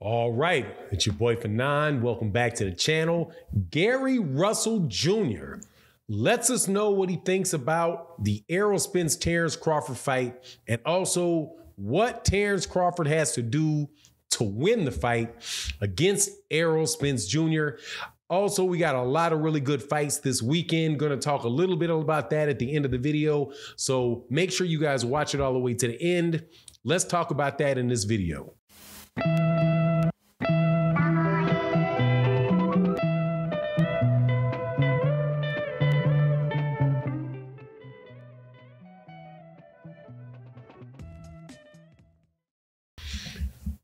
All right, it's your boy Fanon. Welcome back to the channel. Gary Russell Jr. lets us know what he thinks about the Errol Spence Terrence Crawford fight, and also what Terrence Crawford has to do to win the fight against Errol Spence Jr. Also, we got a lot of really good fights this weekend. Going to talk a little bit about that at the end of the video. So make sure you guys watch it all the way to the end. Let's talk about that in this video.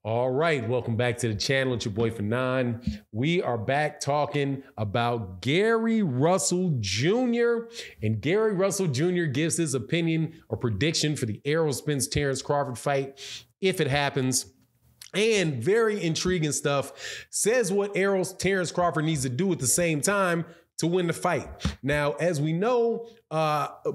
All right, welcome back to the channel. It's your boy Fanon. We are back talking about Gary Russell Jr. And Gary Russell Jr. gives his opinion or prediction for the Errol Spence Terrence Crawford fight if it happens. And very intriguing stuff. Says what Terrence Crawford needs to do at the same time to win the fight. Now, as we know,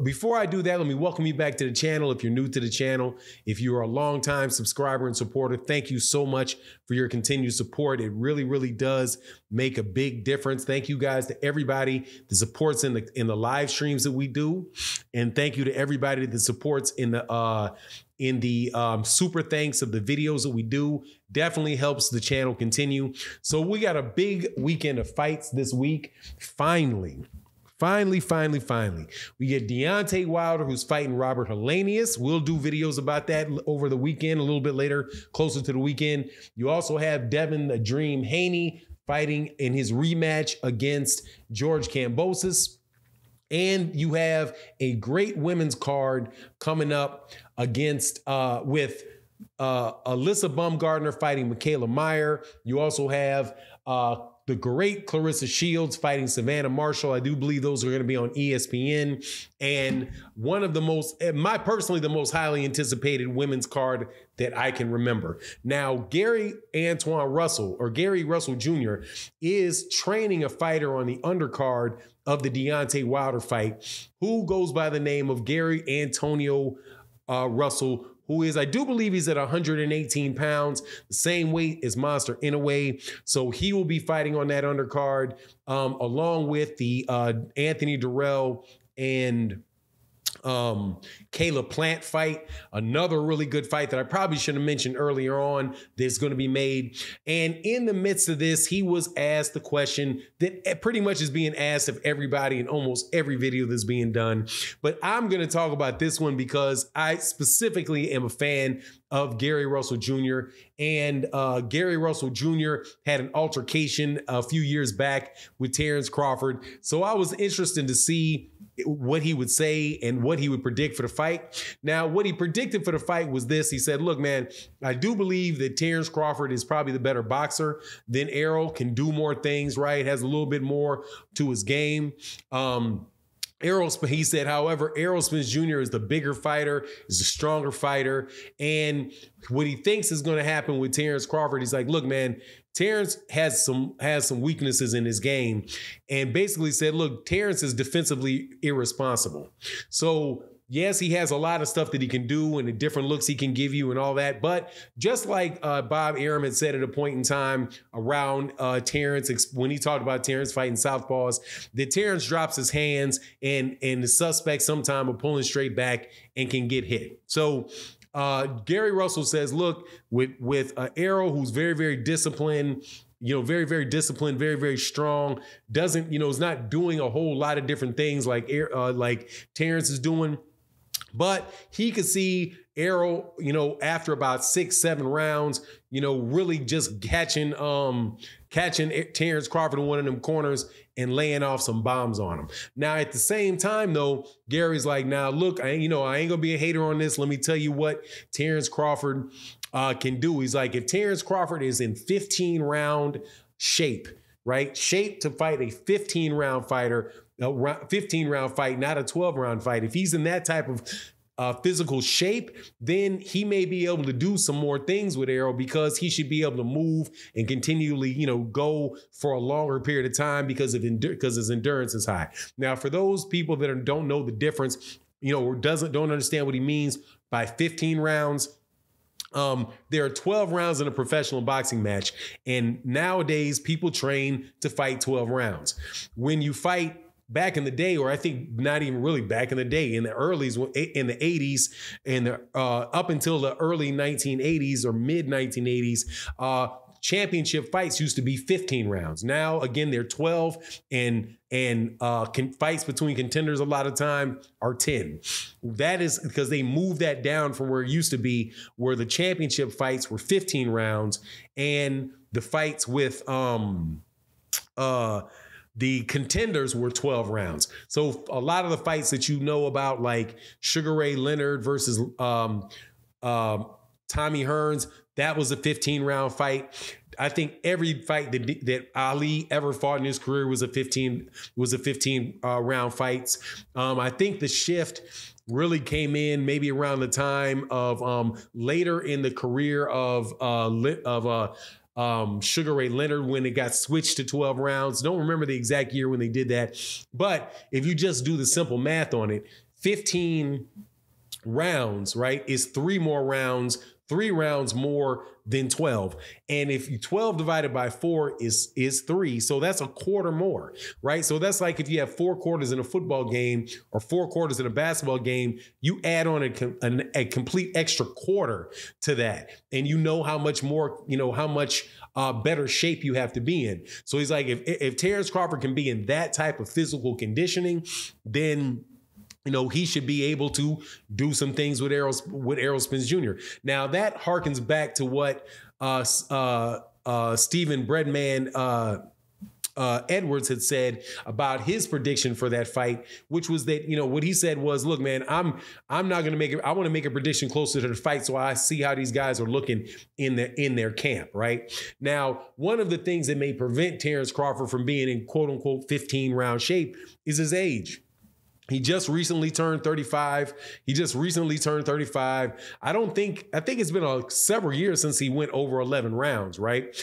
before I do that, let me welcome you back to the channel. If you're new to the channel, if you're a longtime subscriber and supporter, thank you so much for your continued support. It really, really does make a big difference. Thank you guys to everybody that supports in the live streams that we do. And thank you to everybody that supports in the super thanks of the videos that we do. Definitely helps the channel continue. So we got a big weekend of fights this week. Finally. We get Deontay Wilder, who's fighting Robert Helenius. We'll do videos about that over the weekend, a little bit later, closer to the weekend. You also have Devin the Dream Haney fighting in his rematch against George Kambosos. And you have a great women's card coming up against with Alyssa Baumgardner fighting Michaela Meyer. You also have the great Clarissa Shields fighting Savannah Marshall. I do believe those are going to be on ESPN. And one of the most, personally, the most highly anticipated women's card that I can remember. Now, Gary Russell Jr. is training a fighter on the undercard of the Deontay Wilder fight, who goes by the name of Gary Antonio Russell, who is, I do believe he's at 118 pounds, the same weight as Monster Inoue. So he will be fighting on that undercard, along with the Anthony Durrell and Caleb Plant fight, another really good fight that I probably should have mentioned earlier on that's going to be made. And in the midst of this, he was asked the question that pretty much is being asked of everybody in almost every video that's being done. But I'm going to talk about this one because I specifically am a fan of Gary Russell Jr. And Gary Russell Jr. had an altercation a few years back with Terrence Crawford. So I was interested to see what he would say and what he would predict for the fight. Now, what he predicted for the fight was this. He said, look, man, I do believe that Terrence Crawford is probably the better boxer than Errol, can do more things, right? Has a little bit more to his game. He said, however, Errol Spence Jr. is the bigger fighter, is the stronger fighter. And what he thinks is going to happen with Terrence Crawford, he's like, look, man, Terrence has some weaknesses in his game, and basically said, look, Terrence is defensively irresponsible. So yes, he has a lot of stuff that he can do and the different looks he can give you and all that. But just like Bob Arum had said at a point in time around Terrence, when he talked about Terrence fighting southpaws, that Terrence drops his hands and the suspect sometime are pulling straight back and can get hit. So Gary Russell says, look, with Errol, who's very, very disciplined, very, very disciplined, very, very strong, doesn't, is not doing a whole lot of different things like Terrence is doing. But he could see Errol, after about 6-7 rounds, really just catching Terrence Crawford in one of them corners and laying off some bombs on him. Now, at the same time, though, Gary's like, now, look, I ain't going to be a hater on this. Let me tell you what Terrence Crawford can do. He's like, if Terrence Crawford is in 15-round shape, right? Shape to fight a 15-round fighter, a 15-round fight, not a 12-round fight. If he's in that type of physical shape, then he may be able to do some more things with Errol, because he should be able to move and continually, go for a longer period of time because his endurance is high. Now, for those people that don't know the difference, or don't understand what he means by 15 rounds, There are 12 rounds in a professional boxing match, and nowadays people train to fight 12 rounds. When you fight back in the day, or I think not even really back in the day, in the 80s, and up until the early 1980s or mid 1980s, championship fights used to be 15 rounds. Now, again, they're 12, and fights between contenders a lot of time are 10. That is because they moved that down from where it used to be, where the championship fights were 15 rounds, and the fights with the contenders were 12 rounds. So a lot of the fights that you know about, like Sugar Ray Leonard versus Tommy Hearns, that was a 15-round fight. I think every fight that Ali ever fought in his career was a 15 round fights. I think the shift really came in maybe around the time of later in the career of Sugar Ray Leonard, when it got switched to 12 rounds. Don't remember the exact year when they did that. But if you just do the simple math on it, 15 rounds, right, is 3 rounds more than 12. And if 12 divided by 4 is 3, so that's a quarter more, right? So that's like if you have 4 quarters in a football game or 4 quarters in a basketball game, you add on a complete extra quarter to that. And you know how much more, how much better shape you have to be in. So he's like, if Terrence Crawford can be in that type of physical conditioning, then he should be able to do some things with Errol Spence Jr. Now, that harkens back to what Stephen Breadman Edwards had said about his prediction for that fight, which was that, what he said was, look, man, I'm not going to make it. I want to make a prediction closer to the fight so I see how these guys are looking in their camp, right? Now, one of the things that may prevent Terrence Crawford from being in quote unquote 15-round shape is his age. He just recently turned 35. I think it's been several years since he went over 11 rounds, right?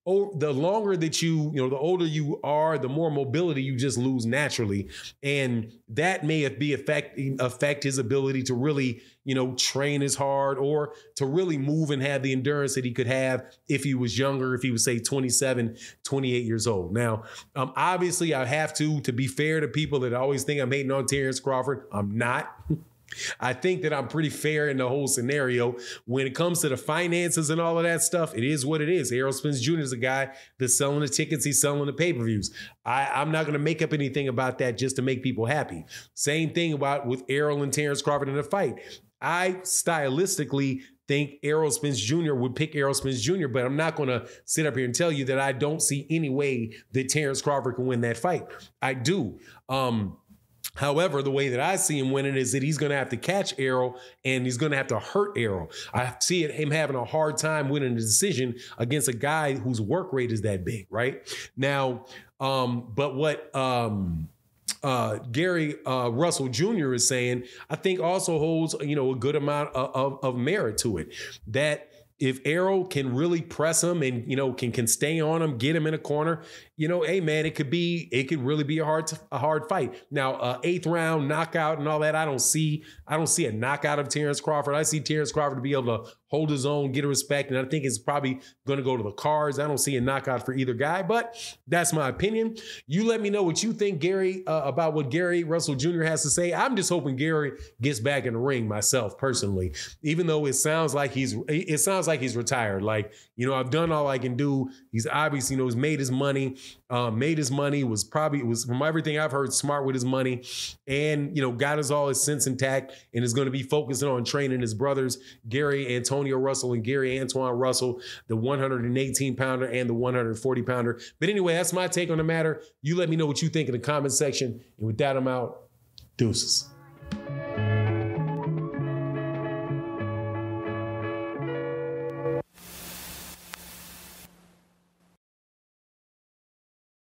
The longer that the older you are, the more mobility you just lose naturally. And that may affect his ability to really, train as hard or to really move and have the endurance that he could have if he was younger, if he was, say, 27, 28 years old. Now, obviously, I have to be fair to people that always think I'm hating on Terrence Crawford. I'm not. I think that I'm pretty fair in the whole scenario. When it comes to the finances and all of that stuff, it is what it is. Errol Spence Jr. is a guy that's selling the tickets. He's selling the pay-per-views. I'm not going to make up anything about that just to make people happy. Same thing with Errol and Terrence Crawford in a fight. I stylistically think Errol Spence Jr. would pick Errol Spence Jr., but I'm not going to sit up here and tell you that I don't see any way that Terrence Crawford can win that fight. I do. However, the way that I see him winning is that he's going to have to catch Errol and he's going to have to hurt Errol. I see him having a hard time winning a decision against a guy whose work rate is that big, right? Now, but what Gary Russell Jr. is saying, I think also holds, a good amount of merit to it. That if Errol can really press him and, can stay on him, get him in a corner, hey man, it could really be a hard fight. Now, 8th round knockout and all that, I don't see a knockout of Terrence Crawford. I see Terrence Crawford to be able to hold his own, get respect, and I think it's probably going to go to the cards. I don't see a knockout for either guy, but that's my opinion. You let me know what you think, Gary, about what Gary Russell Jr. has to say. I'm just hoping Gary gets back in the ring myself, personally, even though it sounds like he's retired. Like, I've done all I can do. He's obviously, he's made his money. Was from everything I've heard, smart with his money, and got all his sense intact, and is going to be focusing on training his brothers, Gary Antonio Russell and Gary Antoine Russell, the 118-pounder and the 140-pounder. But anyway, that's my take on the matter. You let me know what you think in the comment section, and with that, I'm out. Deuces.